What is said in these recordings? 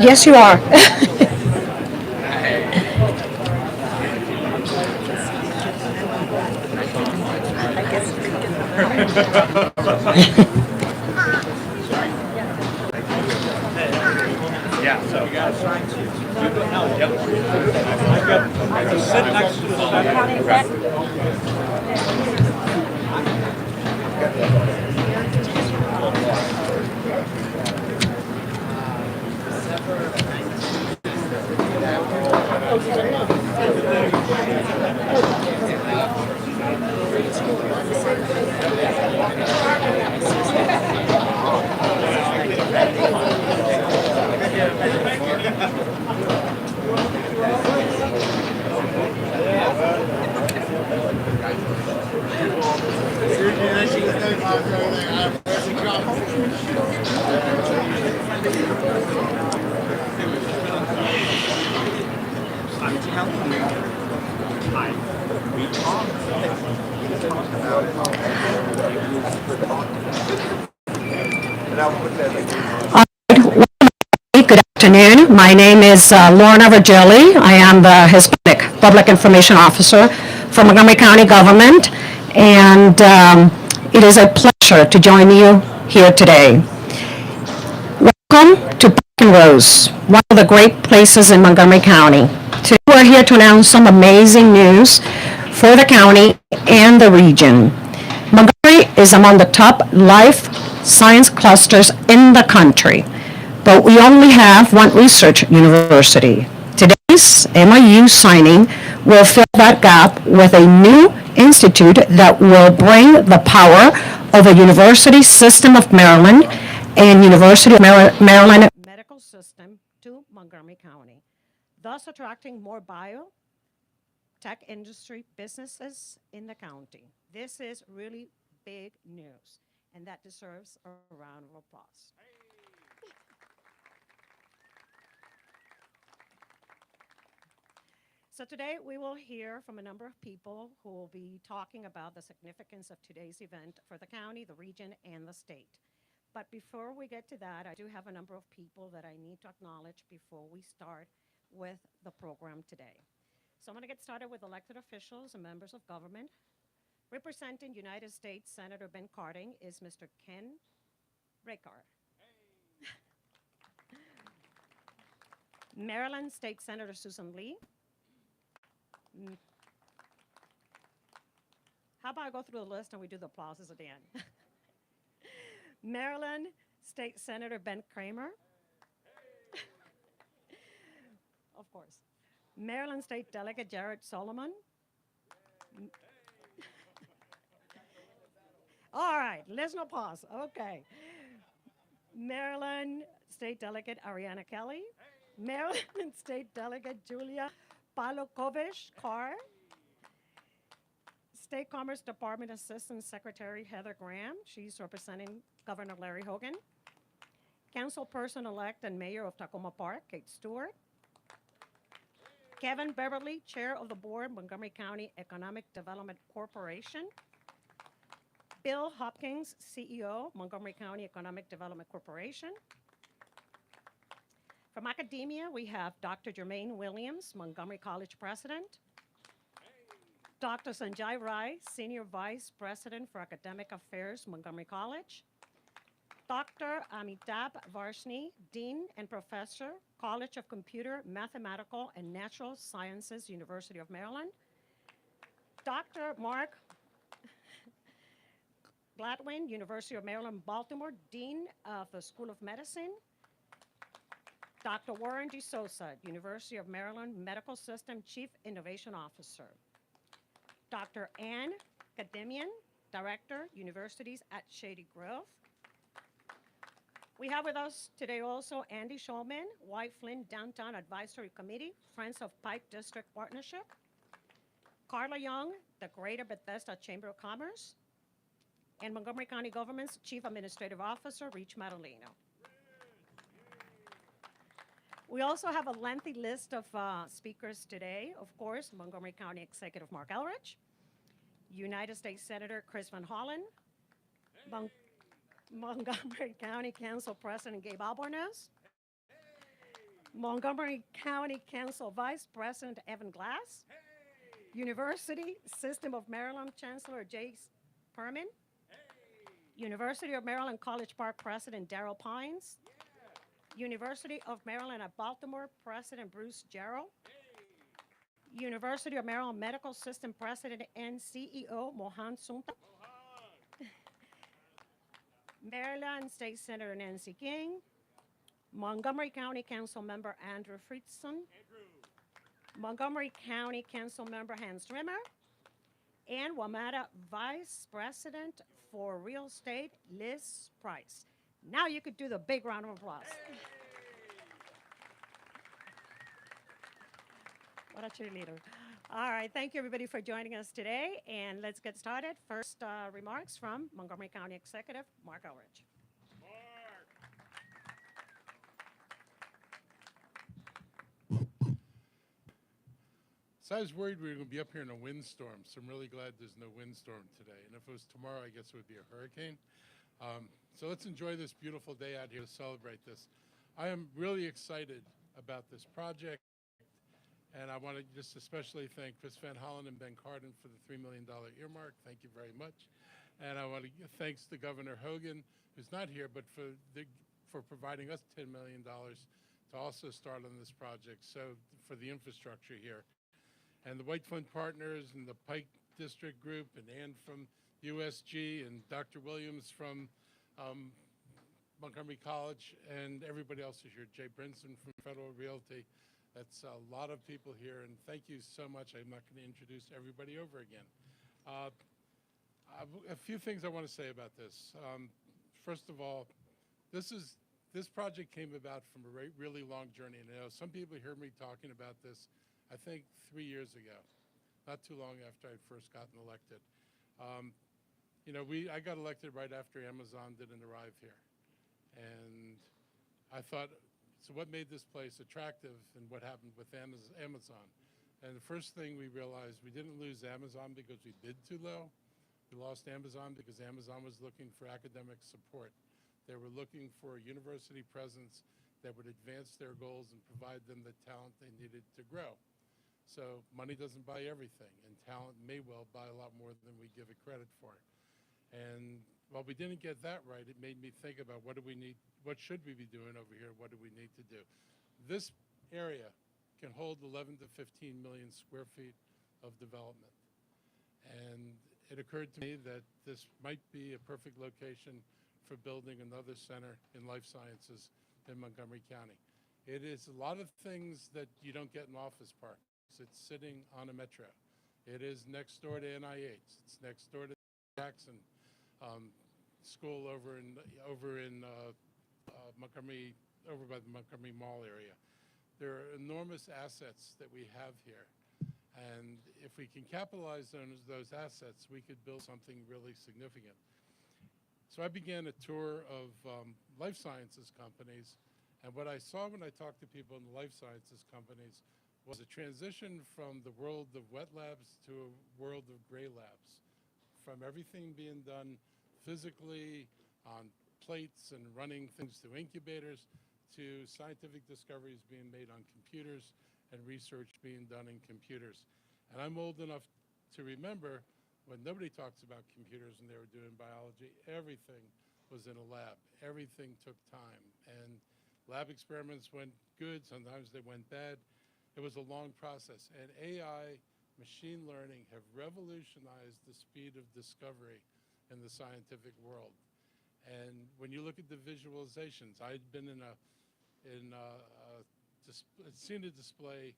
Yes, you are. Good afternoon. My name is Lorna Virgili. I am the Hispanic Public Information Officer for Montgomery County Government, and it is a pleasure to join you here today. Welcome to Park and Rose, one of the great places in Montgomery County. Today we're here to announce some amazing news for the county and the region. Montgomery is among the top life science clusters in the country, but we only have one research university. Today's MOU signing will fill that gap with a new institute that will bring the power of the University System of Maryland and University of Maryland medical system to Montgomery County, thus attracting more tech industry businesses in the county. This is really big news, and that deserves a round of applause. So today we will hear from a number of people who will be talking about the significance of today's event for the county, the region, and the state. But before we get to that, I do have a number of people that I need to acknowledge before we start with the program today. So I'm going to get started with elected officials and members of government. Representing United States Senator Ben Carding is Mr. Ken Rakar. Maryland State Senator Susan Lee. How about I go through the list and we do the applauses at the end? Maryland State Senator Ben Kramer. Of course. Maryland State Delegate Jared Solomon. All right, let's not pause. Okay. Maryland State Delegate Ariana Kelly. Maryland State Delegate Julia Palokovich Carr. State Commerce Department Assistant Secretary Heather Graham. She's representing Governor Larry Hogan. Councilperson-elect and Mayor of Tacoma Park, Kate Stewart. Kevin Beverly, Chair of the Board, Montgomery County Economic Development Corporation. Bill Hopkins, CEO, Montgomery County Economic Development Corporation. From academia, we have Dr. Jermaine Williams, Montgomery College President. Dr. Sanjay Rai, Senior Vice President for Academic Affairs, Montgomery College. Dr. Amitabh Varshney, Dean and Professor, College of Computer, Mathematical, and Natural Sciences, University of Maryland. Dr. Mark Gladwin, University of Maryland, Baltimore, Dean of the School of Medicine. Dr. Warren D. Sosa, University of Maryland Medical System Chief Innovation Officer. Dr. Ann Kademian, Director, Universities at Shady Grove. We have with us today also Andy Shulman, White Flint Downtown Advisory Committee, Friends of Pike District Partnership. Carla Young, the Greater Bethesda Chamber of Commerce. And Montgomery County Government's Chief Administrative Officer, Rich Madaleno. We also have a lengthy list of speakers today. Of course, Montgomery County Executive Mark Elrich, United States Senator Chris Van Hollen, Montgomery County Council President Gabe Albornoz, Montgomery County Council Vice President Evan Glass. University System of Maryland Chancellor Jace Perman. University of Maryland College Park President Darrell Pines. University of Maryland at Baltimore President Bruce Jarrell. University of Maryland Medical System President and CEO Mohan Sunta. Maryland State Senator Nancy King. Montgomery County Council Member Andrew Friedson. Montgomery County Council Member Hans Rimmer. And WMATA Vice President for Real Estate, Liz Price. Now you could do the big round of applause. What a cheerleader. All right, thank you everybody for joining us today, and let's get started. First remarks from Montgomery County Executive Mark Elridge. So I was worried we were going to be up here in a windstorm, so I'm really glad there's no windstorm today. And if it was tomorrow, I guess it would be a hurricane. So let's enjoy this beautiful day out here to celebrate this. I am really excited about this project, and I want to just especially thank Chris Van Hollen and Ben Cardin for the $3 million earmark. Thank you very much. And I want to give thanks to Governor Hogan, who's not here, but for providing us $10 million to also start on this project, so for the infrastructure here. And the White Flint Partners and the Pike District Group and Ann from USG and Dr. Williams from Montgomery College and everybody else is here. Jay Brinson from Federal Realty. That's a lot of people here, and thank you so much. I'm not going to introduce everybody over again. A few things I want to say about this. First of all, this project came about from a really long journey. And I know some people hear me talking about this, I think 3 years ago, not too long after I'd first gotten elected. I got elected right after Amazon didn't arrive here. And I thought, so what made this place attractive and what happened with Amazon? And the first thing we realized, we didn't lose Amazon because we bid too low. We lost Amazon because Amazon was looking for academic support. They were looking for a university presence that would advance their goals and provide them the talent they needed to grow. So money doesn't buy everything, and talent may well buy a lot more than we give it credit for. And while we didn't get that right, it made me think about what should we be doing over here? What do we need to do? This area can hold 11 to 15 million square feet of development. And it occurred to me that this might be a perfect location for building another center in life sciences in Montgomery County. It is a lot of things that you don't get in office parks. It's sitting on a metro. It is next door to NIH. It's next door to Jackson School over in Montgomery, over by the Montgomery Mall area. There are enormous assets that we have here. And if we can capitalize on those assets, we could build something really significant. So I began a tour of life sciences companies. And what I saw when I talked to people in the life sciences companies was a transition from the world of wet labs to a world of gray labs. From everything being done physically on plates and running things through incubators to scientific discoveries being made on computers and research being done in computers. And I'm old enough to remember when nobody talks about computers and they were doing biology, everything was in a lab. Everything took time. And lab experiments went good, sometimes they went bad. It was a long process. And AI, machine learning have revolutionized the speed of discovery in the scientific world. And when you look at the visualizations, I'd been seen a display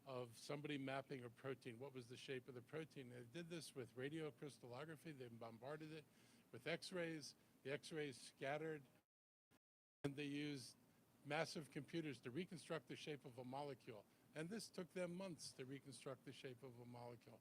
of somebody mapping a protein. What was the shape of the protein? They did this with radiocrystallography. They bombarded it with X-rays. The X-rays scattered, and they used massive computers to reconstruct the shape of a molecule. And this took them months to reconstruct the shape of a molecule.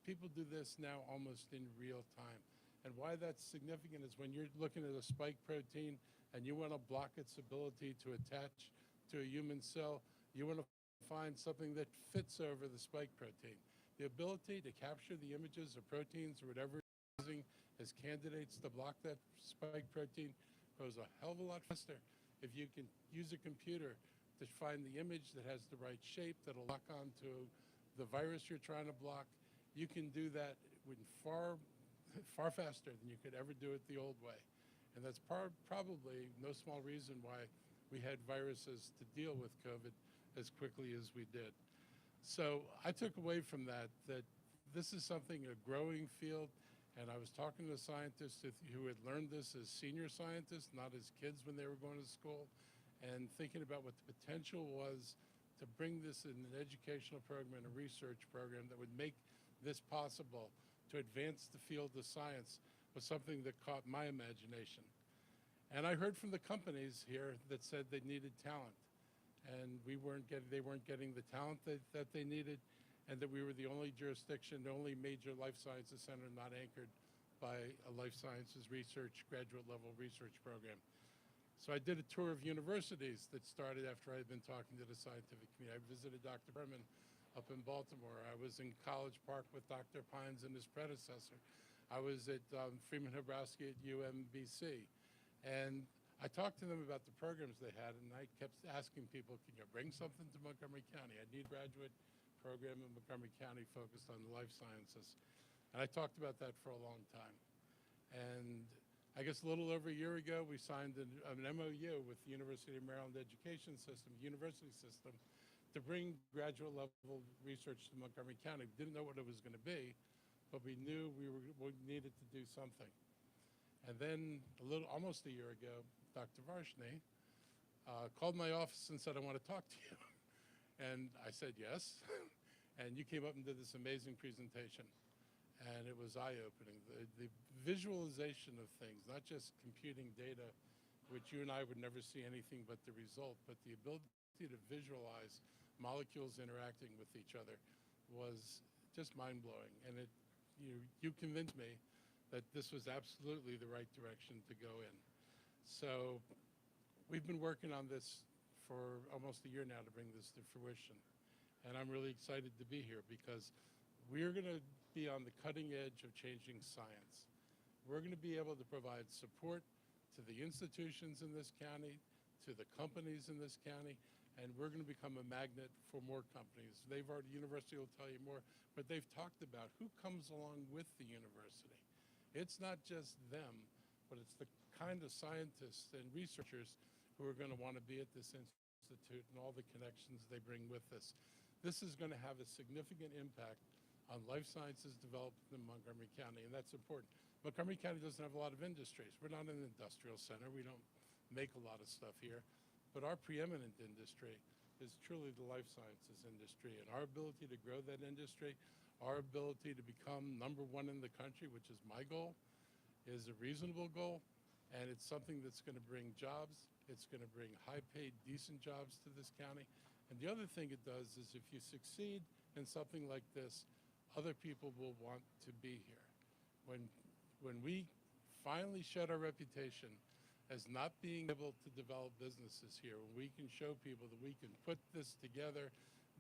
People do this now almost in real time. And why that's significant is when you're looking at a spike protein and you want to block its ability to attach to a human cell, you want to find something that fits over the spike protein. The ability to capture the images of proteins or whatever you're using as candidates to block that spike protein goes a hell of a lot faster if you can use a computer to find the image that has the right shape that'll lock onto the virus you're trying to block. You can do that with far faster than you could ever do it the old way. And that's probably no small reason why we had viruses to deal with COVID as quickly as we did. So I took away from that this is something, a growing field, and I was talking to scientists who had learned this as senior scientists, not as kids when they were going to school, and thinking about what the potential was to bring this in an educational program and a research program that would make this possible to advance the field of science was something that caught my imagination. And I heard from the companies here that said they needed talent, and they weren't getting the talent that they needed, and that we were the only jurisdiction, the only major life sciences center not anchored by a life sciences research, graduate level research program. So I did a tour of universities that started after I had been talking to the scientific community. I visited Dr. Berman up in Baltimore. I was in College Park with Dr. Pines and his predecessor. I was at Freeman Hrabowski at UMBC. And I talked to them about the programs they had, and I kept asking people, can you bring something to Montgomery County? I need a graduate program in Montgomery County focused on the life sciences. And I talked about that for a long time. And I guess a little over a year ago, we signed an MOU with the University of Maryland Education System, university system, to bring graduate level research to Montgomery County. We didn't know what it was going to be, but we knew we needed to do something. And then almost a year ago, Dr. Varshney called my office and said, I want to talk to you. And I said, yes. And you came up and did this amazing presentation. And it was eye-opening. The visualization of things, not just computing data, which you and I would never see anything but the result, but the ability to visualize molecules interacting with each other was just mind-blowing. And you convinced me that this was absolutely the right direction to go in. So we've been working on this for almost a year now to bring this to fruition. And I'm really excited to be here because we're going to be on the cutting edge of changing science. We're going to be able to provide support to the institutions in this county, to the companies in this county, and we're going to become a magnet for more companies. The university will tell you more, but they've talked about who comes along with the university. It's not just them, but it's the kind of scientists and researchers who are going to want to be at this institute and all the connections they bring with us. This is going to have a significant impact on life sciences development in Montgomery County, and that's important. Montgomery County doesn't have a lot of industries. We're not an industrial center. We don't make a lot of stuff here, but our preeminent industry is truly the life sciences industry, and our ability to grow that industry, our ability to become #1 in the country, which is my goal, is a reasonable goal, and it's something that's going to bring jobs. It's going to bring high-paid, decent jobs to this county. And the other thing it does is if you succeed in something like this, other people will want to be here. When we finally shed our reputation as not being able to develop businesses here, when we can show people that we can put this together,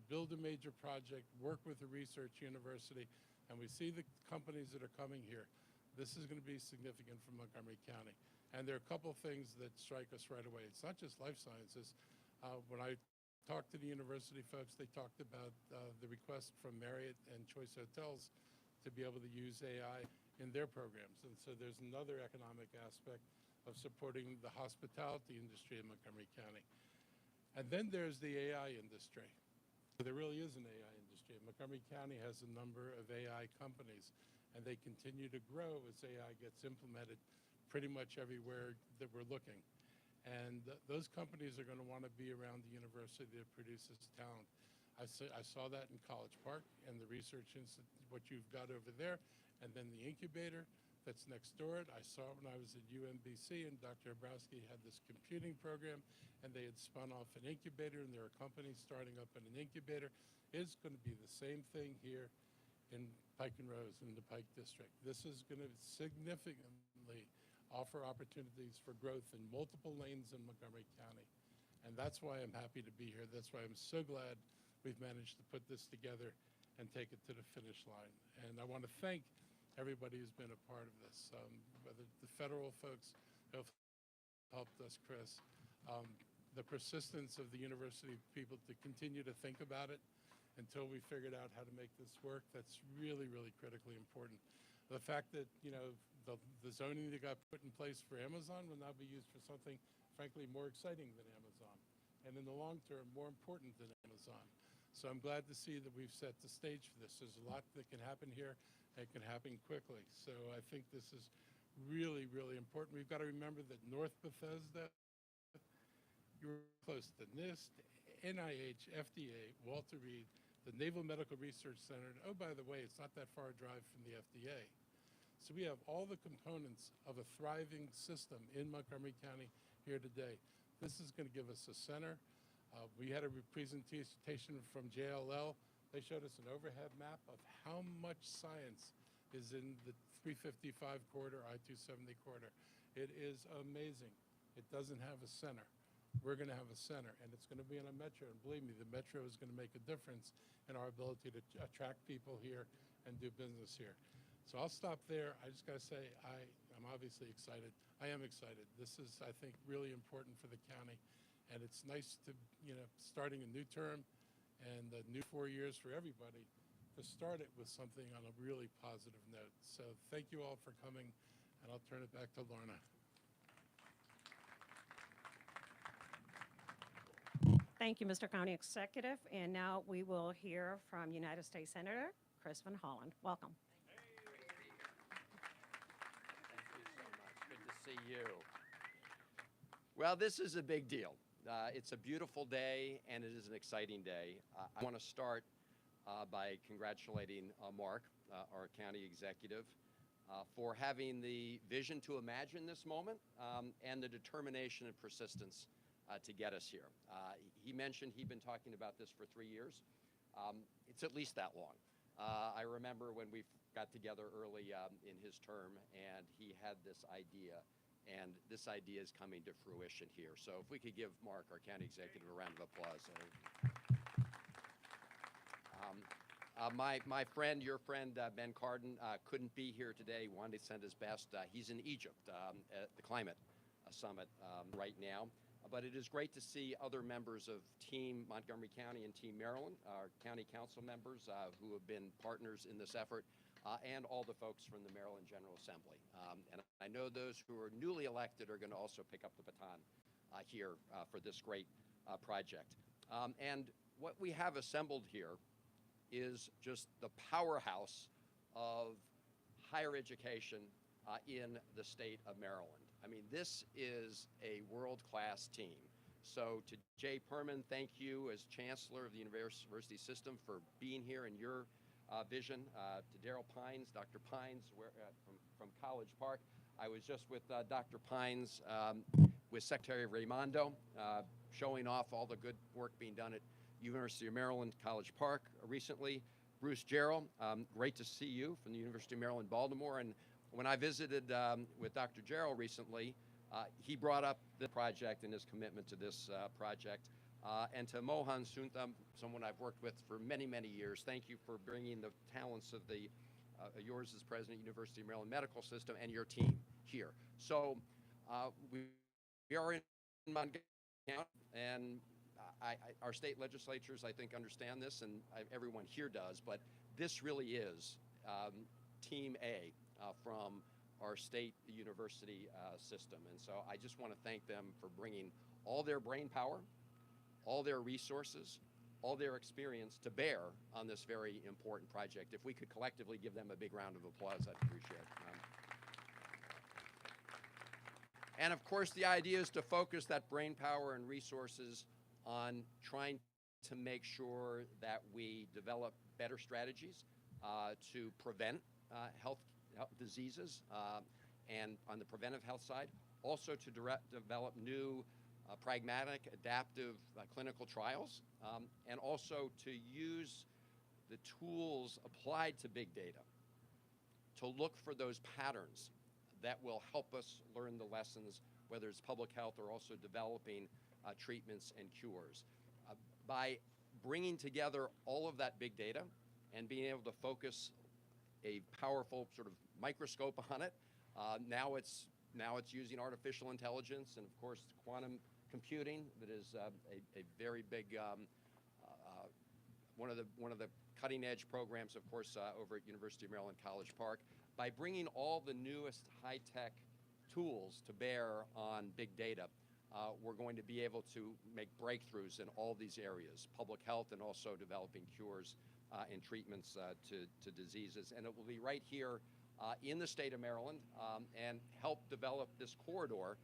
build a major project, work with a research university, and we see the companies that are coming here, this is going to be significant for Montgomery County. And there are a couple things that strike us right away. It's not just life sciences. When I talked to the university folks, they talked about the request from Marriott and Choice Hotels to be able to use AI in their programs. And so there's another economic aspect of supporting the hospitality industry in Montgomery County. And then there's the AI industry. There really is an AI industry. Montgomery County has a number of AI companies, and they continue to grow as AI gets implemented pretty much everywhere that we're looking. And those companies are going to want to be around the university that produces talent. I saw that in College Park and the research institute, what you've got over there, and then the incubator that's next door. I saw it when I was at UMBC, and Dr. Hrabowski had this computing program, and they had spun off an incubator, and there are companies starting up in an incubator. It's going to be the same thing here in Pike and Rose in the Pike District. This is going to significantly offer opportunities for growth in multiple lanes in Montgomery County. And that's why I'm happy to be here. That's why I'm so glad we've managed to put this together and take it to the finish line. And I want to thank everybody who's been a part of this, whether the federal folks have helped us, Chris, the persistence of the university people to continue to think about it until we figured out how to make this work, that's really, really critically important. The fact that, you know, the zoning that got put in place for Amazon will now be used for something, frankly, more exciting than Amazon, and in the long term, more important than Amazon. So I'm glad to see that we've set the stage for this. There's a lot that can happen here, and it can happen quickly. So I think this is really, really important. We've got to remember that North Bethesda, you're close to NIST, NIH, FDA, Walter Reed, the Naval Medical Research Center, and oh, by the way, it's not that far a drive from the FDA. So we have all the components of a thriving system in Montgomery County here today. This is going to give us a center. We had a presentation from JLL. They showed us an overhead map of how much science is in the 355 corridor, I-270 corridor. It is amazing. It doesn't have a center. We're going to have a center, and it's going to be in a metro. And believe me, the metro is going to make a difference in our ability to attract people here and do business here. So I'll stop there. I just got to say, I'm obviously excited. I am excited. This is, I think, really important for the county. And it's nice to, you know, starting a new term and a new 4 years for everybody, to start it with something on a really positive note. So thank you all for coming, and I'll turn it back to Lorna. Thank you, Mr. County Executive. And now we will hear from United States Senator Chris Van Hollen. Welcome. Good to see you. Well, this is a big deal. It's a beautiful day, and it is an exciting day. I want to start by congratulating Mark, our county executive, for having the vision to imagine this moment and the determination and persistence to get us here. He mentioned he'd been talking about this for 3 years. It's at least that long. I remember when we got together early in his term, and he had this idea, and this idea is coming to fruition here. So if we could give Mark, our county executive, a round of applause. My friend, your friend, Ben Cardin, couldn't be here today. He wanted to send his best. He's in Egypt at the climate summit right now. But it is great to see other members of Team Montgomery County and Team Maryland, our county council members who have been partners in this effort, and all the folks from the Maryland General Assembly. And I know those who are newly elected are going to also pick up the baton here for this great project. And what we have assembled here is just the powerhouse of higher education in the state of Maryland. I mean, this is a world-class team. So to Jay Perman, thank you as Chancellor of the University System for being here and your vision. To Daryl Pines, Dr. Pines from College Park. I was just with Dr. Pines with Secretary Raimondo, showing off all the good work being done at University of Maryland, College Park recently. Bruce Jarrell, great to see you from the University of Maryland, Baltimore. And when I visited with Dr. Jarrell recently, he brought up the project and his commitment to this project. And to Mohan Suntham, someone I've worked with for many, many years, thank you for bringing the talents of the yours as President of University of Maryland Medical System and your team here. So we are in Montgomery County, and our state legislatures, I think, understand this, and everyone here does, but this really is Team A from our state university system. And so I just want to thank them for bringing all their brain power, all their resources, all their experience to bear on this very important project. If we could collectively give them a big round of applause, I'd appreciate it. And of course, the idea is to focus that brain power and resources on trying to make sure that we develop better strategies to prevent health diseases and on the preventive health side, also to develop new pragmatic, adaptive clinical trials, and also to use the tools applied to big data to look for those patterns that will help us learn the lessons, whether it's public health or also developing treatments and cures. By bringing together all of that big data and being able to focus a powerful sort of microscope on it, now it's using artificial intelligence and, of course, quantum computing that is a very big one of the cutting edge programs, of course, over at University of Maryland College Park. By bringing all the newest high-tech tools to bear on big data, we're going to be able to make breakthroughs in all these areas, public health and also developing cures and treatments to diseases. And it will be right here in the state of Maryland and help develop this corridor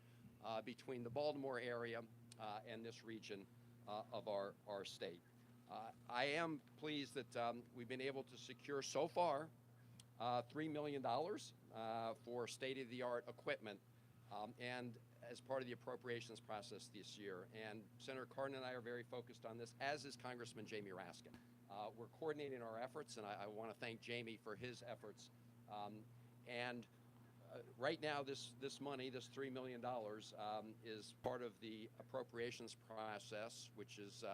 between the Baltimore area and this region of our state. I am pleased that we've been able to secure so far $3 million for state-of-the-art equipment and as part of the appropriations process this year. And Senator Cardin and I are very focused on this, as is Congressman Jamie Raskin. We're coordinating our efforts, and I want to thank Jamie for his efforts. Right now, this money, this $3 million, is part of the appropriations process, which is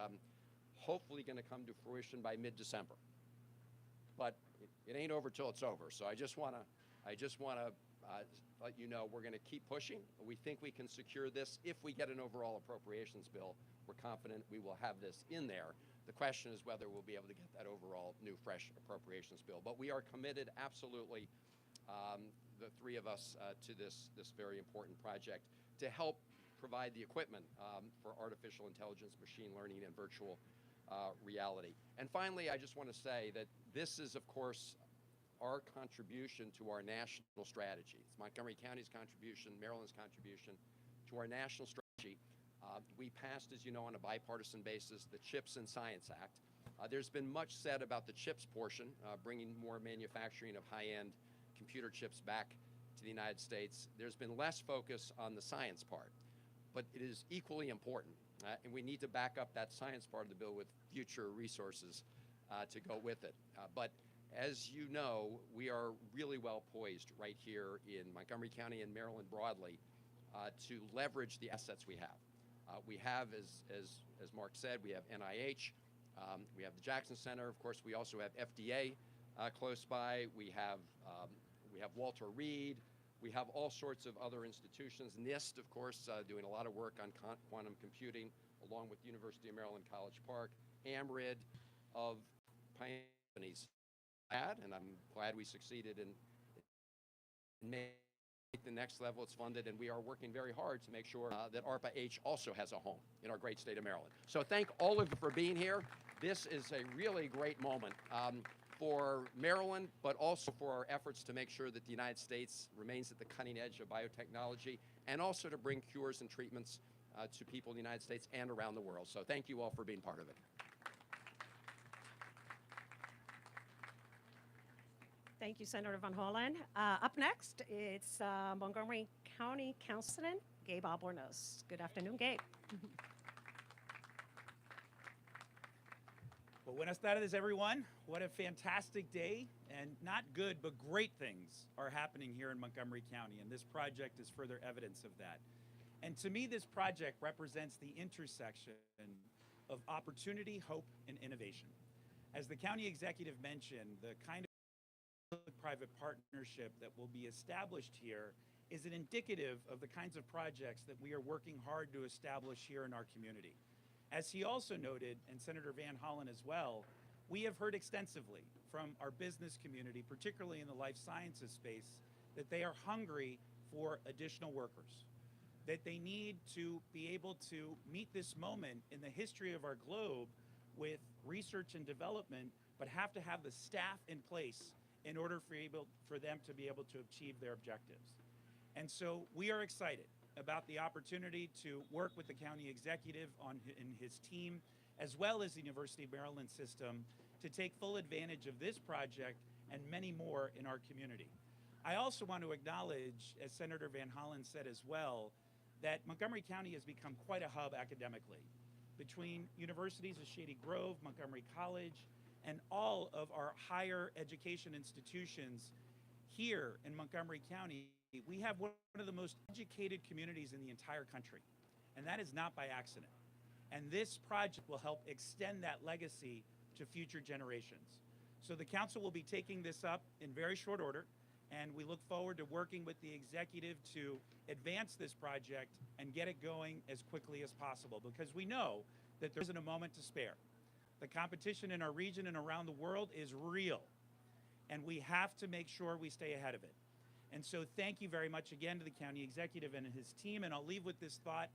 hopefully going to come to fruition by mid-December. But it ain't over till it's over. So I just want to let you know we're going to keep pushing. We think we can secure this if we get an overall appropriations bill. We're confident we will have this in there. The question is whether we'll be able to get that overall new, fresh appropriations bill. But we are committed, absolutely, the three of us, to this very important project to help provide the equipment for artificial intelligence, machine learning, and virtual reality. And finally, I just want to say that this is, of course, our contribution to our national strategy. It's Montgomery County's contribution, Maryland's contribution to our national strategy. We passed, as you know, on a bipartisan basis, the CHIPS and Science Act. There's been much said about the CHIPS portion, bringing more manufacturing of high-end computer chips back to the United States. There's been less focus on the science part, but it is equally important. And we need to back up that science part of the bill with future resources to go with it. But as you know, we are really well poised right here in Montgomery County and Maryland broadly to leverage the assets we have. We have, as Mark said, we have NIH, we have the Jackson Center. Of course, we also have FDA close by. We have Walter Reed. We have all sorts of other institutions. NIST, of course, doing a lot of work on quantum computing, along with University of Maryland College Park, AMRID, of companies. And I'm glad we succeeded in making the next level. It's funded, and we are working very hard to make sure that ARPA-H also has a home in our great state of Maryland. So thank all of you for being here. This is a really great moment for Maryland, but also for our efforts to make sure that the United States remains at the cutting edge of biotechnology, and also to bring cures and treatments to people in the United States and around the world. So thank you all for being part of it. Thank you, Senator Van Hollen. Up next, it's Montgomery County Councilman Gabe Albornoz. Good afternoon, Gabe. Well, buenas tardes, everyone. What a fantastic day, and not good, but great things are happening here in Montgomery County, and this project is further evidence of that. And to me, this project represents the intersection of opportunity, hope, and innovation. As the county executive mentioned, the kind of public-private partnership that will be established here is an indicative of the kinds of projects that we are working hard to establish here in our community. As he also noted, and Senator Van Hollen as well, we have heard extensively from our business community, particularly in the life sciences space, that they are hungry for additional workers, that they need to be able to meet this moment in the history of our globe with research and development, but have to have the staff in place in order for them to be able to achieve their objectives. And so we are excited about the opportunity to work with the county executive in his team, as well as the University of Maryland system, to take full advantage of this project and many more in our community. I also want to acknowledge, as Senator Van Hollen said as well, that Montgomery County has become quite a hub academically. Between universities of Shady Grove, Montgomery College, and all of our higher education institutions here in Montgomery County, we have one of the most educated communities in the entire country, and that is not by accident. And this project will help extend that legacy to future generations. So the council will be taking this up in very short order. And we look forward to working with the executive to advance this project and get it going as quickly as possible, because we know that there isn't a moment to spare. The competition in our region and around the world is real, and we have to make sure we stay ahead of it. And so thank you very much again to the county executive and his team, and I'll leave with this thought.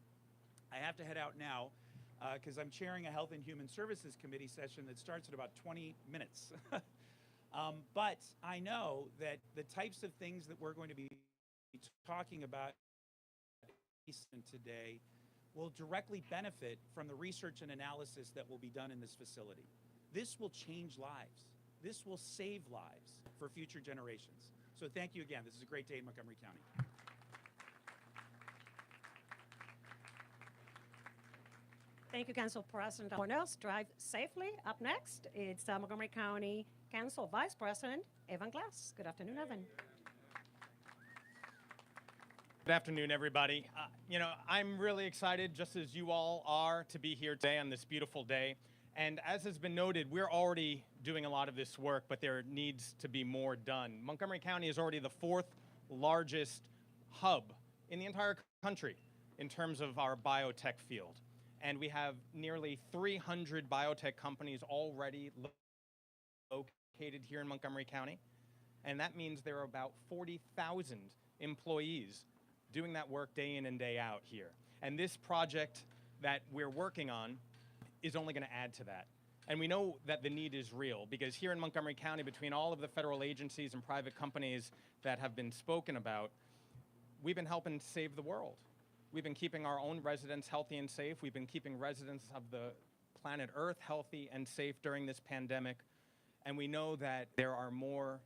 I have to head out now because I'm chairing a Health and Human Services Committee session that starts in about 20 minutes. But I know that the types of things that we're going to be talking about today will directly benefit from the research and analysis that will be done in this facility. This will change lives. This will save lives for future generations. So thank you again. This is a great day in Montgomery County. Thank you, Council President Cornels. Drive safely. Up next, it's Montgomery County Council Vice President Evan Glass. Good afternoon, Evan. Good afternoon, everybody. I'm really excited, just as you all are, to be here today on this beautiful day. And as has been noted, we're already doing a lot of this work, but there needs to be more done. Montgomery County is already the 4th largest hub in the entire country in terms of our biotech field. And we have nearly 300 biotech companies already located here in Montgomery County. And that means there are about 40,000 employees doing that work day in and day out here. And this project that we're working on is only going to add to that. And we know that the need is real, because here in Montgomery County, between all of the federal agencies and private companies that have been spoken about, we've been helping save the world. We've been keeping our own residents healthy and safe. We've been keeping residents of the planet Earth healthy and safe during this pandemic. And we know that there are more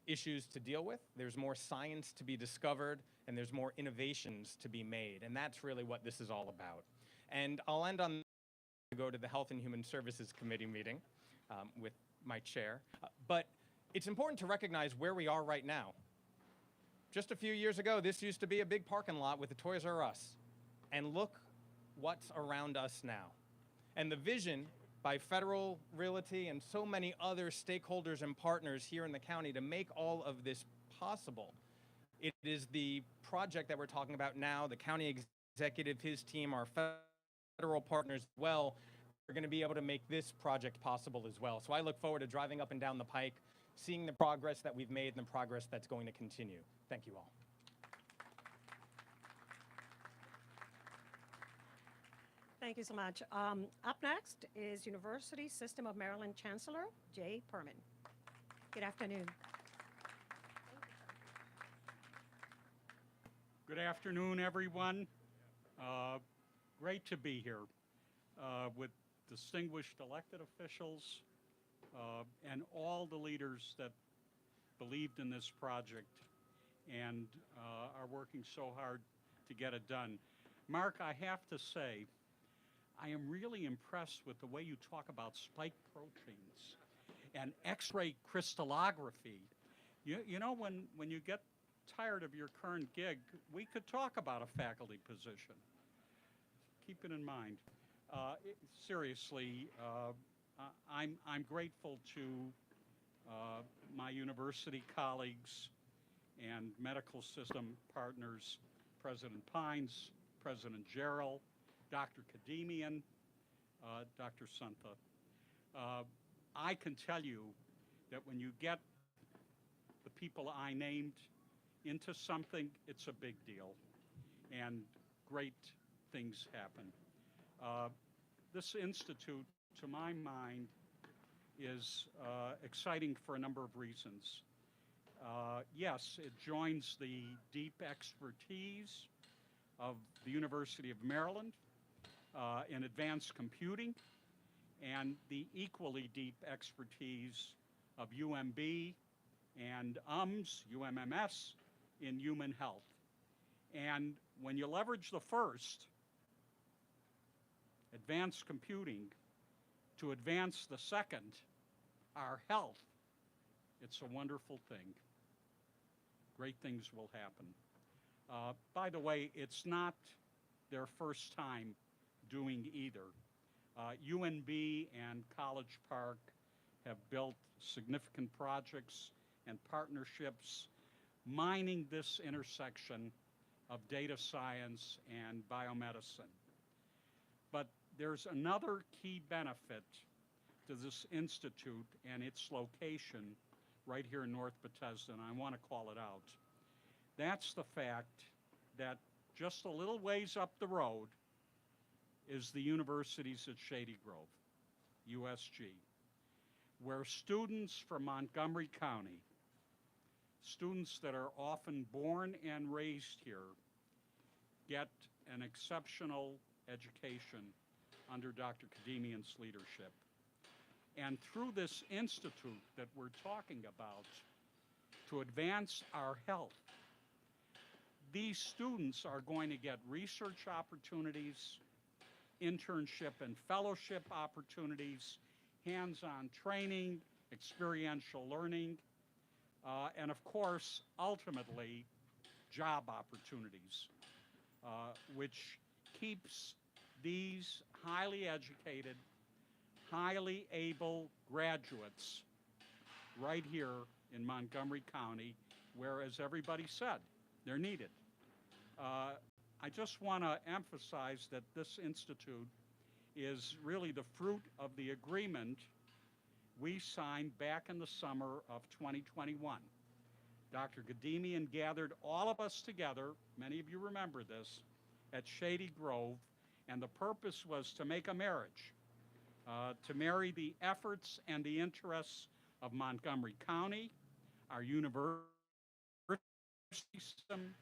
issues to deal with. There's more science to be discovered, and there's more innovations to be made. And that's really what this is all about. And I'll end on go to the Health and Human Services Committee meeting with my chair. But it's important to recognize where we are right now. Just a few years ago, this used to be a big parking lot with a Toys R Us. And look what's around us now. And the vision by Federal Realty and so many other stakeholders and partners here in the county to make all of this possible. It is the project that we're talking about now, the county executive, his team, our federal partners as well, are going to be able to make this project possible as well. So I look forward to driving up and down the pike, seeing the progress that we've made and the progress that's going to continue. Thank you all. Thank you so much. Up next is University System of Maryland Chancellor Jay Perman. Good afternoon. Good afternoon, everyone. Great to be here with distinguished elected officials and all the leaders that believed in this project and are working so hard to get it done. Mark, I have to say, I am really impressed with the way you talk about spike proteins and X-ray crystallography. You know, when you get tired of your current gig, we could talk about a faculty position. Keep it in mind. Seriously, I'm grateful to my university colleagues and medical system partners, President Pines, President Gerald, Dr. Kademian, Dr. Santa. I can tell you that when you get the people I named into something, it's a big deal, and great things happen. This institute, to my mind, is exciting for a number of reasons. Yes, it joins the deep expertise of the University of Maryland in advanced computing and the equally deep expertise of UMB and UMMS in human health. And when you leverage the first, advanced computing, to advance the second, our health, it's a wonderful thing. Great things will happen. By the way, it's not their first time doing either. UNB and College Park have built significant projects and partnerships mining this intersection of data science and biomedicine. But there's another key benefit to this institute and its location right here in North Bethesda, and I want to call it out. That's the fact that just a little ways up the road is the universities at Shady Grove, USG, where students from Montgomery County, students that are often born and raised here, get an exceptional education under Dr. Kademian's leadership. And through this institute that we're talking about, to advance our health, these students are going to get research opportunities, internship and fellowship opportunities, hands-on training, experiential learning, and of course, ultimately, job opportunities, which keeps these highly educated, highly able graduates right here in Montgomery County, where, as everybody said, they're needed. I just want to emphasize that this institute is really the fruit of the agreement we signed back in the summer of 2021. Dr. Kademian gathered all of us together, many of you remember this, at Shady Grove, and the purpose was to make a marriage, to marry the efforts and the interests of Montgomery County, our university system,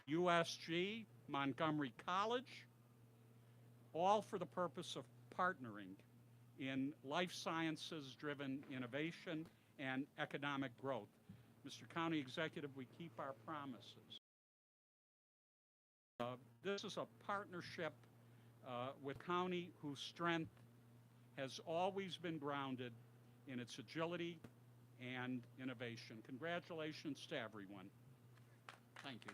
USG, Montgomery College, all for the purpose of partnering in life sciences-driven innovation and economic growth. Mr. County Executive, we keep our promises. This is a partnership with county whose strength has always been grounded in its agility and innovation. Congratulations to everyone. Thank you.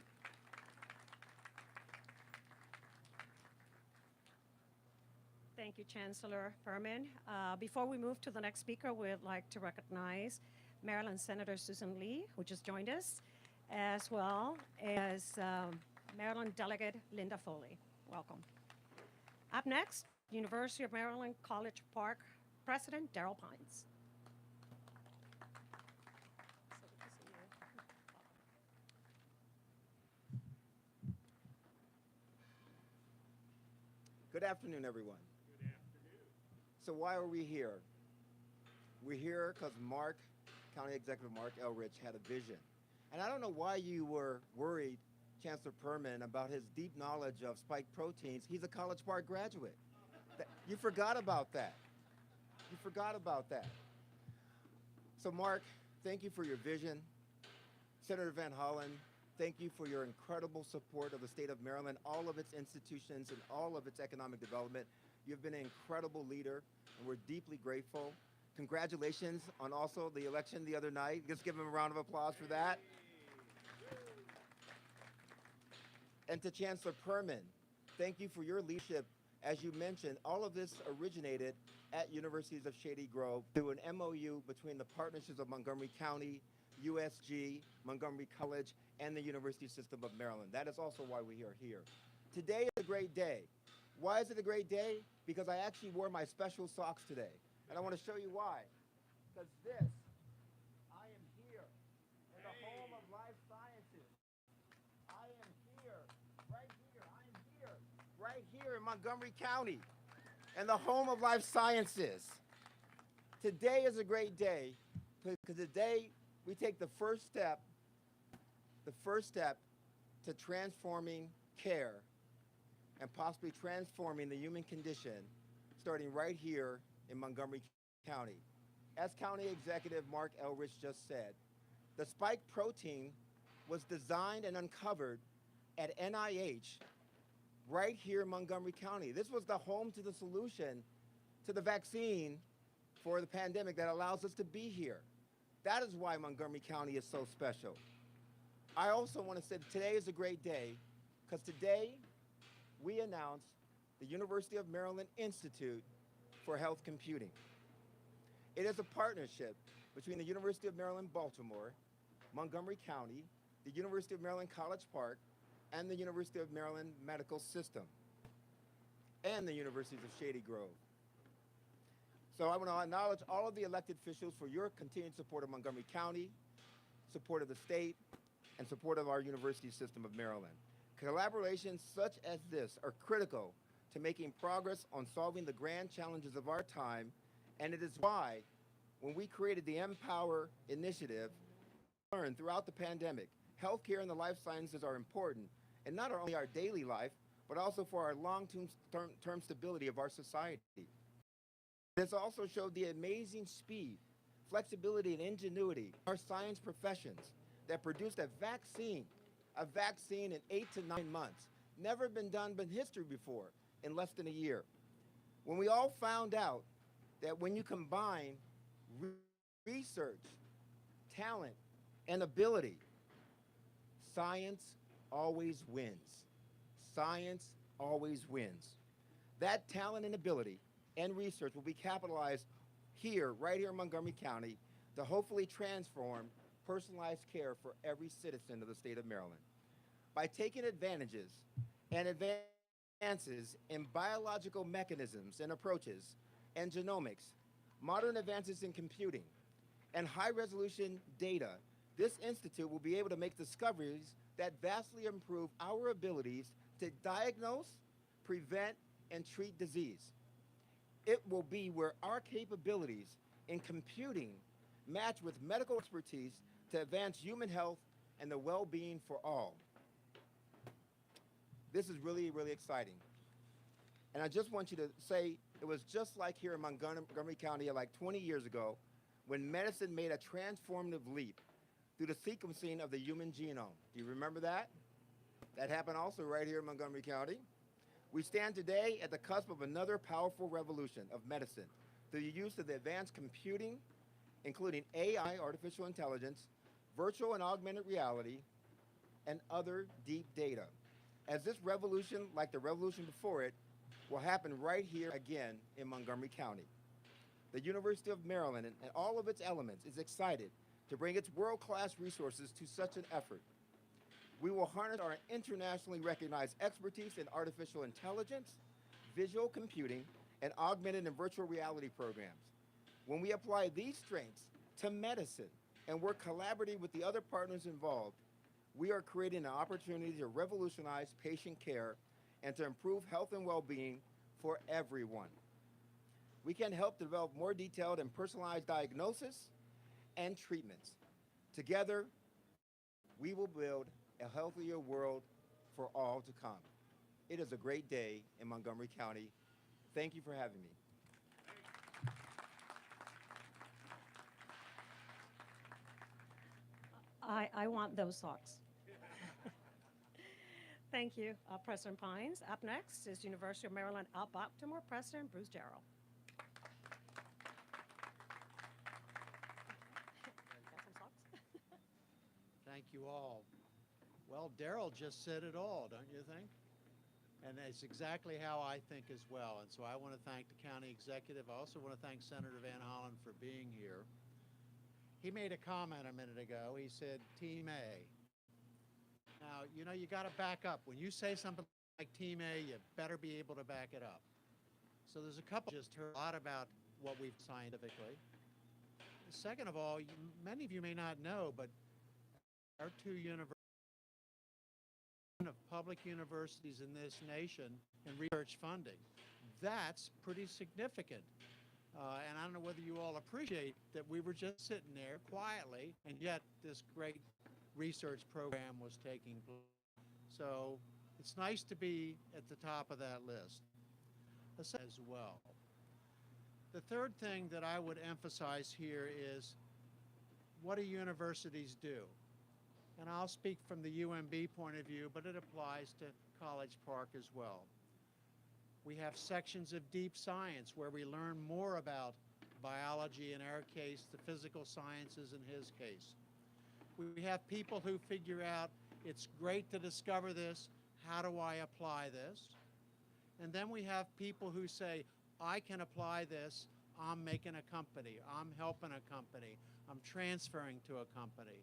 Thank you, Chancellor Furman. Before we move to the next speaker, we'd like to recognize Maryland Senator Susan Lee, who just joined us, as well as Maryland Delegate Linda Foley. Welcome. Up next, University of Maryland College Park President Darrell Pines. Good afternoon, everyone. Good afternoon. So why are we here? We're here because County Executive Mark Elrich had a vision. And I don't know why you were worried, Chancellor Perman, about his deep knowledge of spike proteins. He's a College Park graduate. You forgot about that. You forgot about that. So Mark, thank you for your vision. Senator Van Hollen, thank you for your incredible support of the state of Maryland, all of its institutions and all of its economic development. You've been an incredible leader, and we're deeply grateful. Congratulations on also the election the other night. Let's give him a round of applause for that. And to Chancellor Perman, thank you for your leadership. As you mentioned, all of this originated at Universities of Shady Grove through an MOU between the partnerships of Montgomery County, USG, Montgomery College, and the University System of Maryland. That is also why we are here. Today is a great day. Why is it a great day? Because I actually wore my special socks today. And I want to show you why. Because I am here in the home of life sciences. I am here, right here in Montgomery County, and the home of life sciences. Today is a great day because today we take the first step to transforming care and possibly transforming the human condition, starting right here in Montgomery County. As County Executive Mark Elrich just said, the spike protein was designed and uncovered at NIH right here in Montgomery County. This was the home to the solution to the vaccine for the pandemic that allows us to be here. That is why Montgomery County is so special. I also want to say that today is a great day because today we announced the University of Maryland Institute for Health Computing. It is a partnership between the University of Maryland, Baltimore, Montgomery County, the University of Maryland College Park, and the University of Maryland Medical System, and the Universities of Shady Grove. So I want to acknowledge all of the elected officials for your continued support of Montgomery County, support of the state, and support of our university system of Maryland. Collaborations such as this are critical to making progress on solving the grand challenges of our time, and it is why when we created the Empower Initiative, learned throughout the pandemic, healthcare and the life sciences are important, and not only our daily life, but also for our long-term stability of our society. This also showed the amazing speed, flexibility, and ingenuity of our science professions that produced a vaccine in 8 to 9 months. Never been done in history before in less than a year. When we all found out that when you combine research, talent, and ability, science always wins. Science always wins. That talent and ability and research will be capitalized here, right here in Montgomery County, to hopefully transform personalized care for every citizen of the state of Maryland. By taking advantages and advances in biological mechanisms and approaches and genomics, modern advances in computing, and high-resolution data, this institute will be able to make discoveries that vastly improve our abilities to diagnose, prevent, and treat disease. It will be where our capabilities in computing match with medical expertise to advance human health and the well-being for all. This is really, really exciting. And I just want you to say, it was just like here in Montgomery County like 20 years ago when medicine made a transformative leap through the sequencing of the human genome. Do you remember that? That happened also right here in Montgomery County. We stand today at the cusp of another powerful revolution of medicine through the use of the advanced computing, including AI, artificial intelligence, virtual and augmented reality, and other deep data. As this revolution, like the revolution before it, will happen right here again in Montgomery County. The University of Maryland and all of its elements is excited to bring its world-class resources to such an effort. We will harness our internationally recognized expertise in artificial intelligence, visual computing, and augmented and virtual reality programs. When we apply these strengths to medicine and work collaboratively with the other partners involved, we are creating an opportunity to revolutionize patient care and to improve health and well-being for everyone. We can help develop more detailed and personalized diagnosis and treatments. Together, we will build a healthier world for all to come. It is a great day in Montgomery County. Thank you for having me. I want those socks. Thank you, President Pines. Up next is University of Maryland Baltimore President Bruce Jarrell. Got some socks? Thank you all. Well, Darrell just said it all, don't you think? And it's exactly how I think as well. And so I want to thank the county executive. I also want to thank Senator Van Hollen for being here. He made a comment a minute ago. He said, Team A. Now, you know, you got to back up. When you say something like Team A, you better be able to back it up. So there's a couple, just heard a lot about what we've scientifically. Second of all, many of you may not know, but our two universities of public universities in this nation and research funding, that's pretty significant. And I don't know whether you all appreciate that we were just sitting there quietly, and yet this great research program was taking place. So it's nice to be at the top of that list as well. The third thing that I would emphasize here is, what do universities do? And I'll speak from the UMB point of view, but it applies to College Park as well. We have sections of deep science where we learn more about biology, in our case, the physical sciences in his case. We have people who figure out, it's great to discover this, how do I apply this? And then we have people who say, I can apply this, I'm making a company, I'm helping a company, I'm transferring to a company.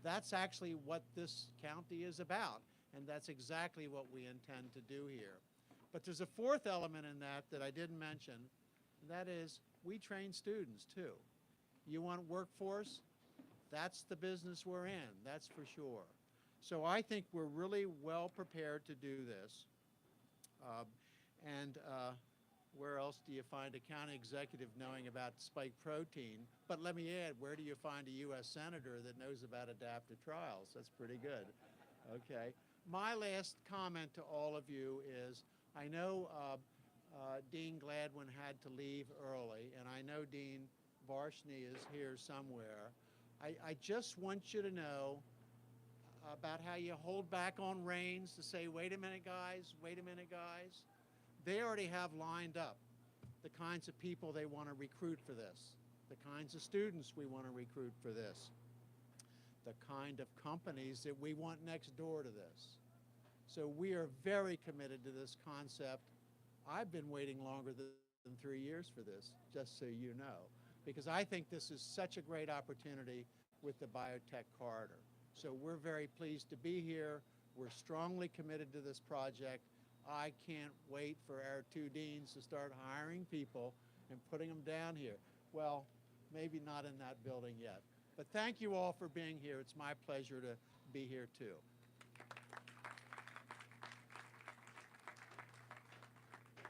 That's actually what this county is about, and that's exactly what we intend to do here. But there's a fourth element in that I didn't mention, and that is we train students too. You want workforce? That's the business we're in, that's for sure. So I think we're really well prepared to do this. Where else do you find a county executive knowing about spike protein? But let me add, where do you find a U.S. senator that knows about adaptive trials? That's pretty good. Okay. My last comment to all of you is, I know Dean Gladwin had to leave early, and I know Dean Varshney is here somewhere. I just want you to know about how you hold back on reins to say, wait a minute, guys, wait a minute, guys. They already have lined up the kinds of people they want to recruit for this, the kinds of students we want to recruit for this, the kind of companies that we want next door to this. So we are very committed to this concept. I've been waiting longer than 3 years for this, just so you know, because I think this is such a great opportunity with the biotech corridor. So we're very pleased to be here. We're strongly committed to this project. I can't wait for our two deans to start hiring people and putting them down here. Well, maybe not in that building yet. But thank you all for being here. It's my pleasure to be here too.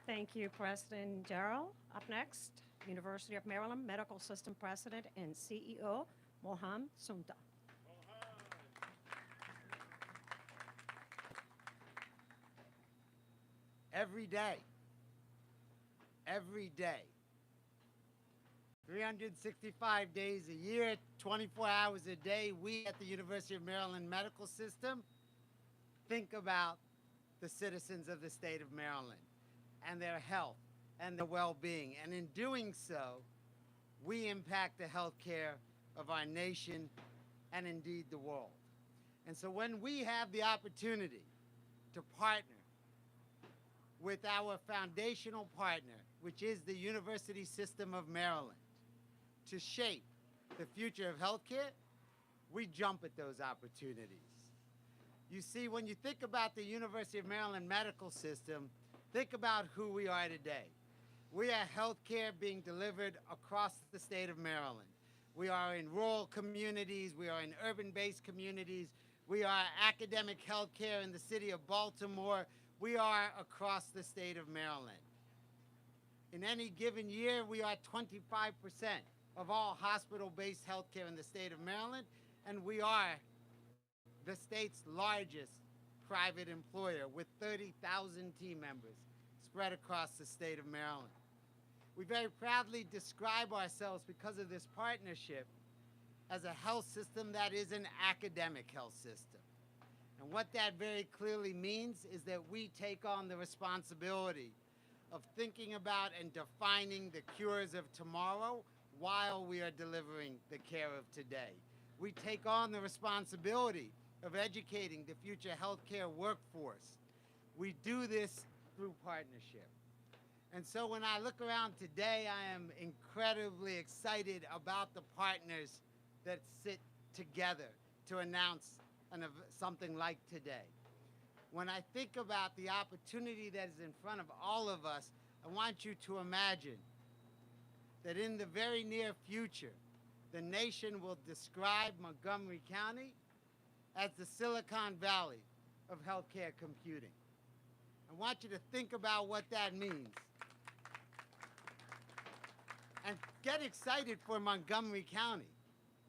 Thank you, President Darrell. Up next, University of Maryland Medical System President and CEO, Mohan Sunta. Every day, 365 days a year, 24 hours a day, we at the University of Maryland Medical System think about the citizens of the state of Maryland and their health and their well-being. And in doing so, we impact the health care of our nation and indeed the world. And so when we have the opportunity to partner with our foundational partner, which is the University System of Maryland, to shape the future of healthcare, we jump at those opportunities. You see, when you think about the University of Maryland Medical System, think about who we are today. We are healthcare being delivered across the state of Maryland. We are in rural communities, we are in urban-based communities, we are academic healthcare in the city of Baltimore. We are across the state of Maryland. In any given year, we are 25% of all hospital-based healthcare in the state of Maryland, and we are the state's largest private employer with 30,000 team members spread across the state of Maryland. We very proudly describe ourselves, because of this partnership, as a health system that is an academic health system. And what that very clearly means is that we take on the responsibility of thinking about and defining the cures of tomorrow while we are delivering the care of today. We take on the responsibility of educating the future healthcare workforce. We do this through partnership. And so when I look around today, I am incredibly excited about the partners that sit together to announce something like today. When I think about the opportunity that is in front of all of us, I want you to imagine that in the very near future, the nation will describe Montgomery County as the Silicon Valley of healthcare computing. I want you to think about what that means. And get excited for Montgomery County,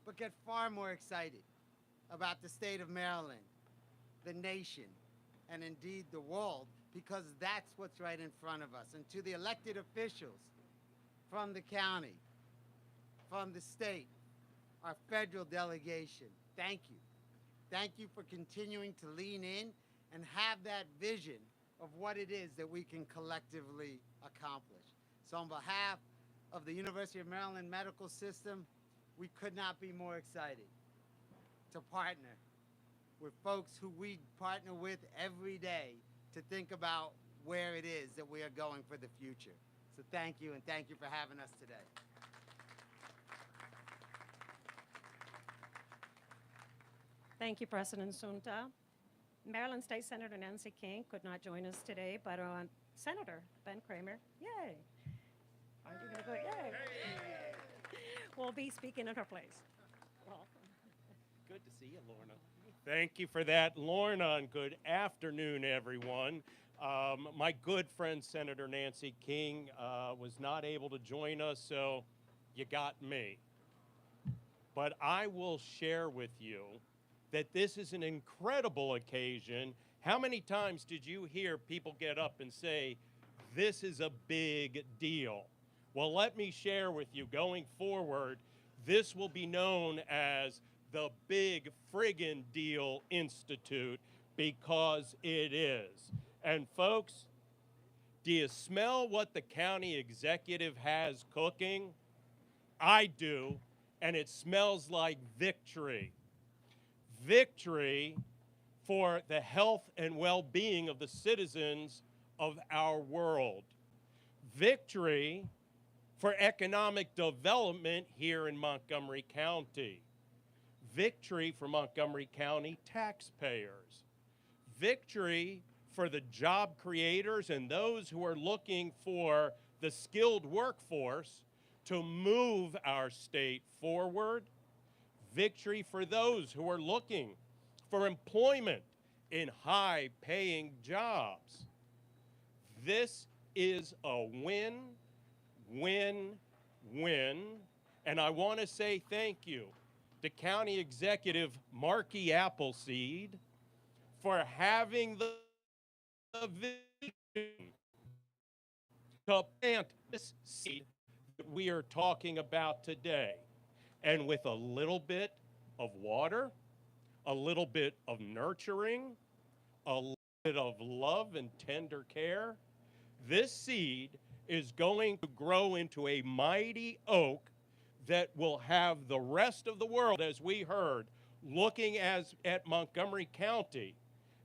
but get far more excited about the state of Maryland, the nation, and indeed the world, because that's what's right in front of us. And to the elected officials from the county, from the state, our federal delegation, thank you. Thank you for continuing to lean in and have that vision of what it is that we can collectively accomplish. So on behalf of the University of Maryland Medical System, we could not be more excited to partner with folks who we partner with every day to think about where it is that we are going for the future. So thank you, and thank you for having us today. Thank you, President Sunta. Maryland State Senator Nancy King could not join us today, but Senator Ben Kramer, yay. Aren't you gonna go, yay? Will be speaking in her place. Welcome. Good to see you, Lorna. Thank you for that, Lorna, and good afternoon, everyone. My good friend, Senator Nancy King, was not able to join us, so you got me. But I will share with you that this is an incredible occasion. How many times did you hear people get up and say, this is a big deal? Well, let me share with you, going forward, this will be known as the Big Friggin' Deal Institute, because it is. And folks, do you smell what the county executive has cooking? I do, and it smells like victory. Victory for the health and well-being of the citizens of our world. Victory for economic development here in Montgomery County. Victory for Montgomery County taxpayers. Victory for the job creators and those who are looking for the skilled workforce to move our state forward. Victory for those who are looking for employment in high-paying jobs. This is a win, win, win, and I want to say thank you to County Executive Marky Appleseed for having the vision to plant this seed that we are talking about today. And with a little bit of water, a little bit of nurturing, a little bit of love and tender care, this seed is going to grow into a mighty oak that will have the rest of the world, as we heard, looking at Montgomery County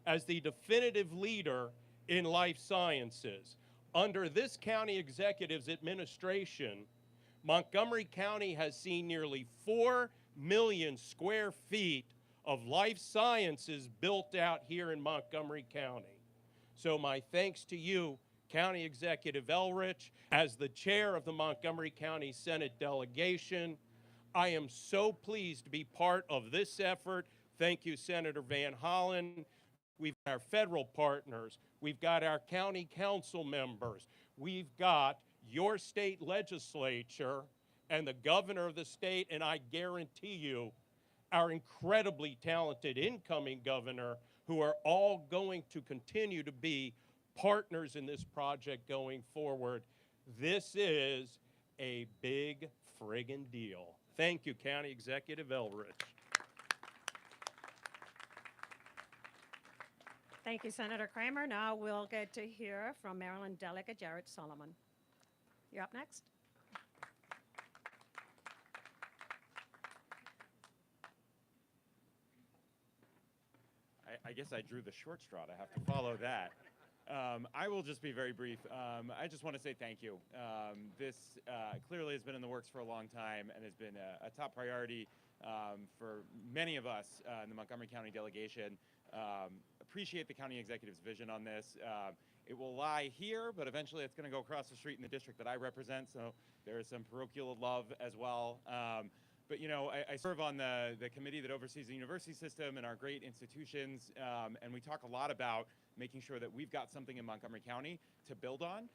as the definitive leader in life sciences. Under this county executive's administration, Montgomery County has seen nearly 4 million square feet of life sciences built out here in Montgomery County. So my thanks to you, County Executive Elrich, as the chair of the Montgomery County Senate delegation. I am so pleased to be part of this effort. Thank you, Senator Van Hollen. We've got our federal partners. We've got our county council members. We've got your state legislature and the governor of the state, and I guarantee you, our incredibly talented incoming governor, who are all going to continue to be partners in this project going forward. This is a big friggin' deal. Thank you, County Executive Elrich. Thank you, Senator Kramer. Now we'll get to hear from Maryland Delegate Jared Solomon. You're up next. I guess I drew the short straw. I have to follow that. I will just be very brief. I just want to say thank you. This clearly has been in the works for a long time and has been a top priority for many of us in the Montgomery County delegation. Appreciate the county executive's vision on this. It will lie here, but eventually it's going to go across the street in the district that I represent, so there is some parochial love as well. But you know, I serve on the committee that oversees the university system and our great institutions, and we talk a lot about making sure that we've got something in Montgomery County to build on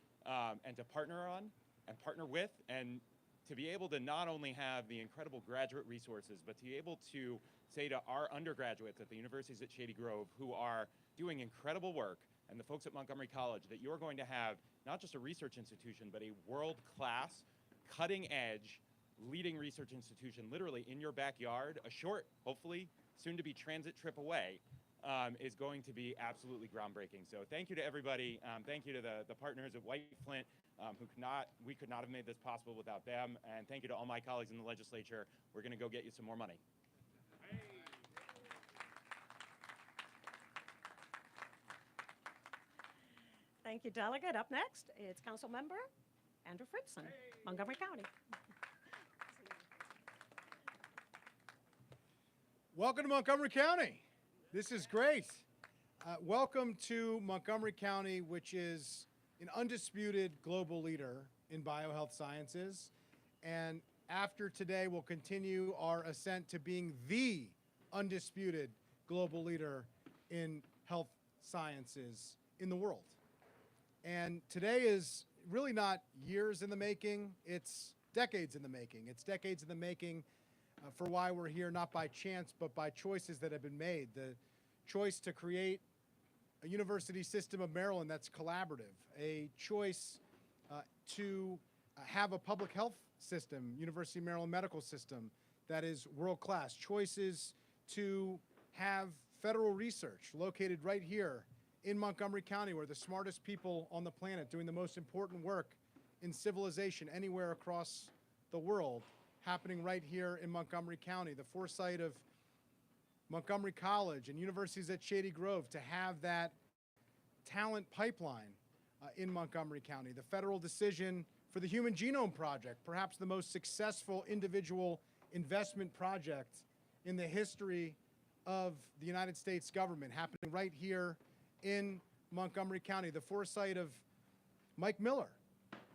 and to partner on and partner with, and to be able to not only have the incredible graduate resources, but to be able to say to our undergraduates at the universities at Shady Grove who are doing incredible work, and the folks at Montgomery College, that you're going to have not just a research institution, but a world-class, cutting-edge, leading research institution literally in your backyard. A short, hopefully soon-to-be transit trip away is going to be absolutely groundbreaking. So thank you to everybody. Thank you to the partners at White Flint we could not have made this possible without them. And thank you to all my colleagues in the legislature. We're going to go get you some more money. Thank you, Delegate. Up next, it's Council Member Andrew Fritzen, Montgomery County. Welcome to Montgomery County. This is great. Welcome to Montgomery County, which is an undisputed global leader in biohealth sciences. And after today, we'll continue our ascent to being the undisputed global leader in health sciences in the world. And today is really not years in the making, it's decades in the making. It's decades in the making for why we're here, not by chance, but by choices that have been made. The choice to create a university system of Maryland that's collaborative, a choice to have a public health system, University of Maryland medical system, that is world-class. Choices to have federal research located right here in Montgomery County, where the smartest people on the planet doing the most important work in civilization anywhere across the world happening right here in Montgomery County. The foresight of Montgomery College and universities at Shady Grove to have that talent pipeline in Montgomery County. The federal decision for the Human Genome Project, perhaps the most successful individual investment project in the history of the United States government, happening right here in Montgomery County. The foresight of Mike Miller,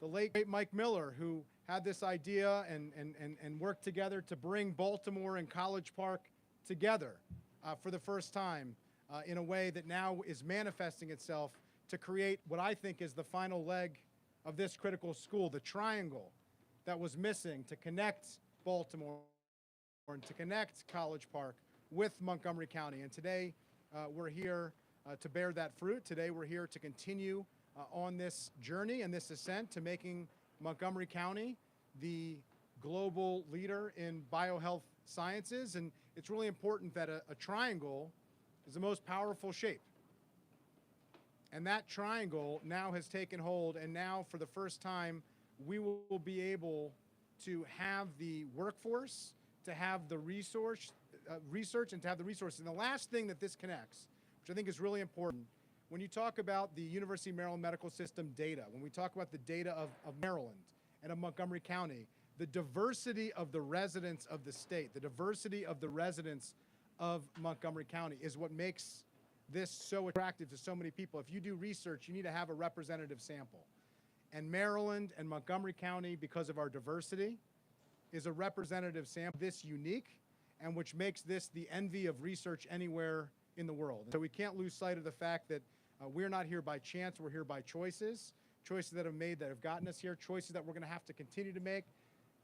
the late great Mike Miller, who had this idea and worked together to bring Baltimore and College Park together for the first time in a way that now is manifesting itself to create what I think is the final leg of this critical school, the triangle that was missing to connect Baltimore and to connect College Park with Montgomery County. And today we're here to bear that fruit. Today we're here to continue on this journey and this ascent to making Montgomery County the global leader in biohealth sciences. And it's really important that a triangle is the most powerful shape. And that triangle now has taken hold, and now for the first time we will be able to have the workforce, to have the research, and to have the resources. And the last thing that this connects, which I think is really important, when you talk about the University of Maryland medical system data, when we talk about the data of Maryland and of Montgomery County, the diversity of the residents of the state, the diversity of the residents of Montgomery County is what makes this so attractive to so many people. If you do research, you need to have a representative sample. And Maryland and Montgomery County, because of our diversity, is a representative sample, this unique, and which makes this the envy of research anywhere in the world. So we can't lose sight of the fact that we're not here by chance, we're here by choices that have made, that have gotten us here, choices that we're gonna have to continue to make.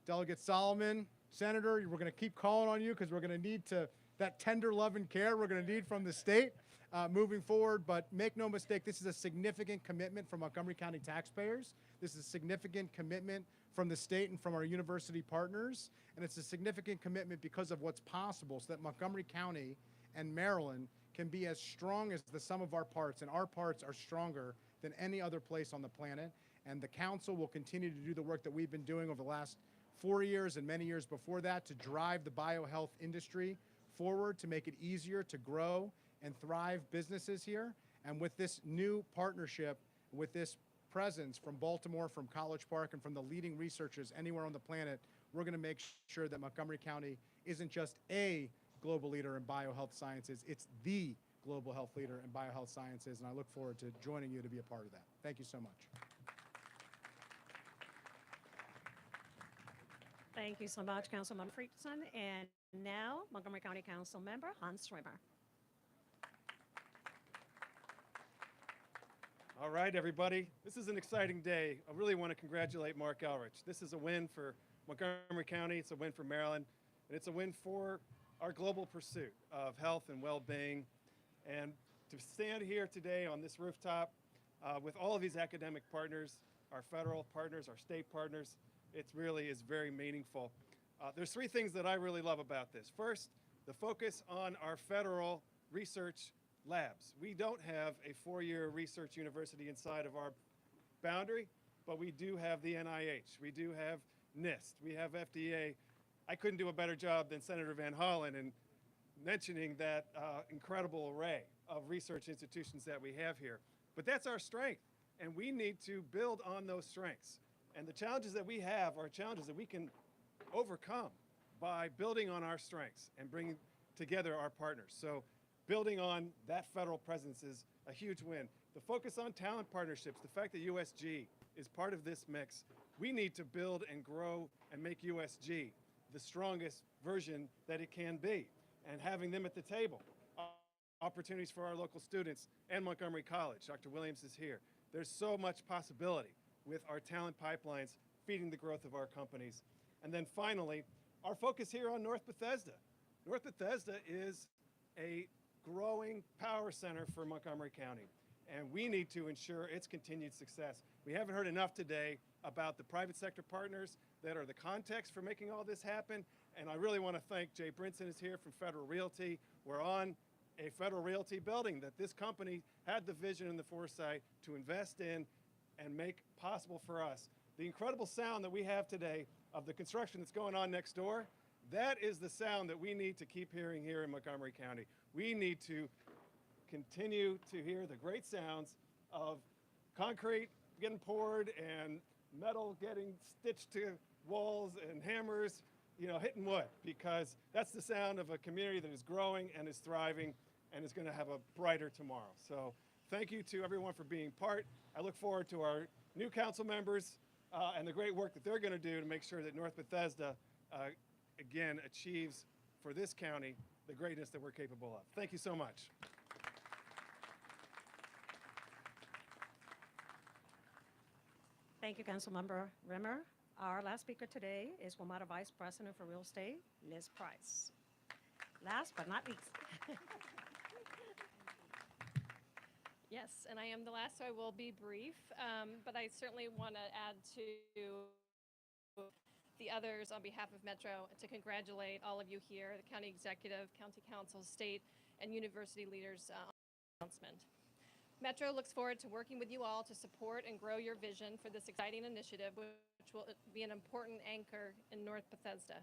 Delegate Solomon, Senator, we're gonna keep calling on you because we're gonna need that tender love and care we're gonna need from the state moving forward. But make no mistake, this is a significant commitment from Montgomery County taxpayers. This is a significant commitment from the state and from our university partners. And it's a significant commitment because of what's possible so that Montgomery County and Maryland can be as strong as the sum of our parts, and our parts are stronger than any other place on the planet. And the council will continue to do the work that we've been doing over the last 4 years and many years before that to drive the biohealth industry forward, to make it easier to grow and thrive businesses here. And with this new partnership, with this presence from Baltimore, from College Park, and from the leading researchers anywhere on the planet, we're gonna make sure that Montgomery County isn't just a global leader in biohealth sciences, it's the global health leader in biohealth sciences, and I look forward to joining you to be a part of that. Thank you so much. Thank you so much, Councilmember Friedson. And now, Montgomery County Council Member Hans Schwimmer. All right, everybody. This is an exciting day. I really want to congratulate Mark Elrich. This is a win for Montgomery County. It's a win for Maryland. And it's a win for our global pursuit of health and well-being. And to stand here today on this rooftop with all of these academic partners, our federal partners, our state partners, it really is very meaningful. There's three things that I really love about this. First, the focus on our federal research labs. We don't have a four-year research university inside of our boundary, but we do have the NIH. We do have NIST. We have FDA. I couldn't do a better job than Senator Van Hollen in mentioning that incredible array of research institutions that we have here. But that's our strength, and we need to build on those strengths. And the challenges that we have are challenges that we can overcome by building on our strengths and bringing together our partners. So building on that federal presence is a huge win. The focus on talent partnerships, the fact that USG is part of this mix, we need to build and grow and make USG the strongest version that it can be. And having them at the table, opportunities for our local students and Montgomery College. Dr. Williams is here. There's so much possibility with our talent pipelines feeding the growth of our companies. And then finally, our focus here on North Bethesda. North Bethesda is a growing power center for Montgomery County, and we need to ensure its continued success. We haven't heard enough today about the private sector partners that are the context for making all this happen, and I really want to thank Jay Brinson is here from Federal Realty. We're on a Federal Realty building that this company had the vision and the foresight to invest in and make possible for us. The incredible sound that we have today of the construction that's going on next door, that is the sound that we need to keep hearing here in Montgomery County. We need to continue to hear the great sounds of concrete getting poured and metal getting stitched to walls and hammers, hitting wood, because that's the sound of a community that is growing and is thriving and is going to have a brighter tomorrow. So thank you to everyone for being part. I look forward to our new council members and the great work that they're going to do to make sure that North Bethesda, again, achieves for this county the greatness that we're capable of. Thank you so much. Thank you, Councilmember Rimmer. Our last speaker today is WMATA Vice President for Real Estate, Ms. Price. Last but not least. Yes, and I am the last, so I will be brief, but I certainly want to add to the others on behalf of Metro to congratulate all of you here, the county executive, county council, state, and university leaders on the announcement. Metro looks forward to working with you all to support and grow your vision for this exciting initiative, which will be an important anchor in North Bethesda.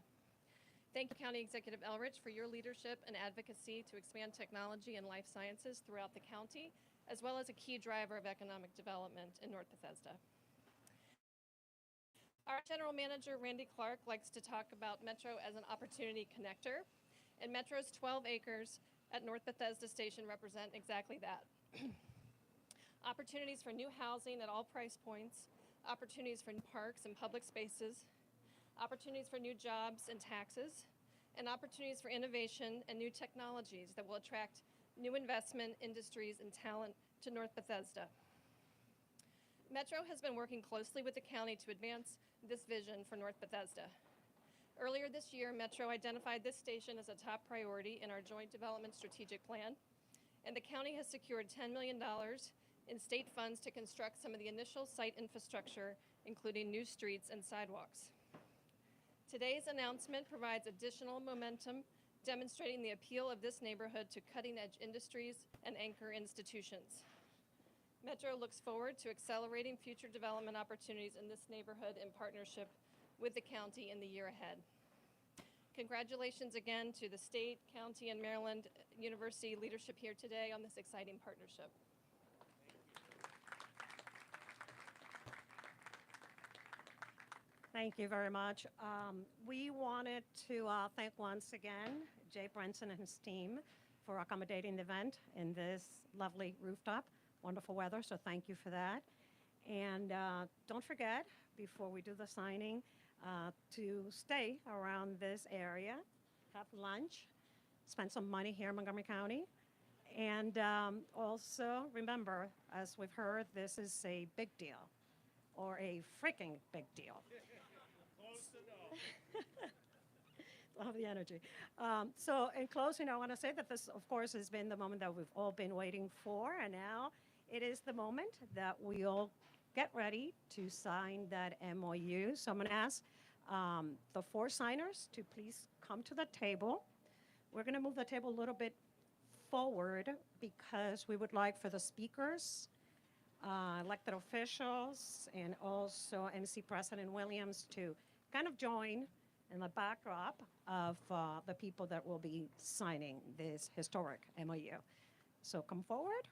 Thank you, County Executive Elrich, for your leadership and advocacy to expand technology and life sciences throughout the county, as well as a key driver of economic development in North Bethesda. Our General Manager, Randy Clark, likes to talk about Metro as an opportunity connector, and Metro's 12 acres at North Bethesda Station represent exactly that. Opportunities for new housing at all price points, opportunities for new parks and public spaces, opportunities for new jobs and taxes, and opportunities for innovation and new technologies that will attract new investment, industries, and talent to North Bethesda. Metro has been working closely with the county to advance this vision for North Bethesda. Earlier this year, Metro identified this station as a top priority in our joint development strategic plan, and the county has secured $10 million in state funds to construct some of the initial site infrastructure, including new streets and sidewalks. Today's announcement provides additional momentum, demonstrating the appeal of this neighborhood to cutting-edge industries and anchor institutions. Metro looks forward to accelerating future development opportunities in this neighborhood in partnership with the county in the year ahead. Congratulations again to the state, county, and Maryland University leadership here today on this exciting partnership. Thank you very much. We wanted to thank once again Jay Brinson and his team for accommodating the event in this lovely rooftop. Wonderful weather, so thank you for that. And don't forget, before we do the signing, to stay around this area, have lunch, spend some money here in Montgomery County. And also remember, as we've heard, this is a big deal, or a freaking big deal. Love the energy. So in closing, I want to say that this, of course, has been the moment that we've all been waiting for, and now it is the moment that we all get ready to sign that MOU. So I'm going to ask the 4 signers to please come to the table. We're going to move the table a little bit forward because we would like for the speakers, elected officials, and also MC President Williams to kind of join in the backdrop of the people that will be signing this historic MOU. So come forward.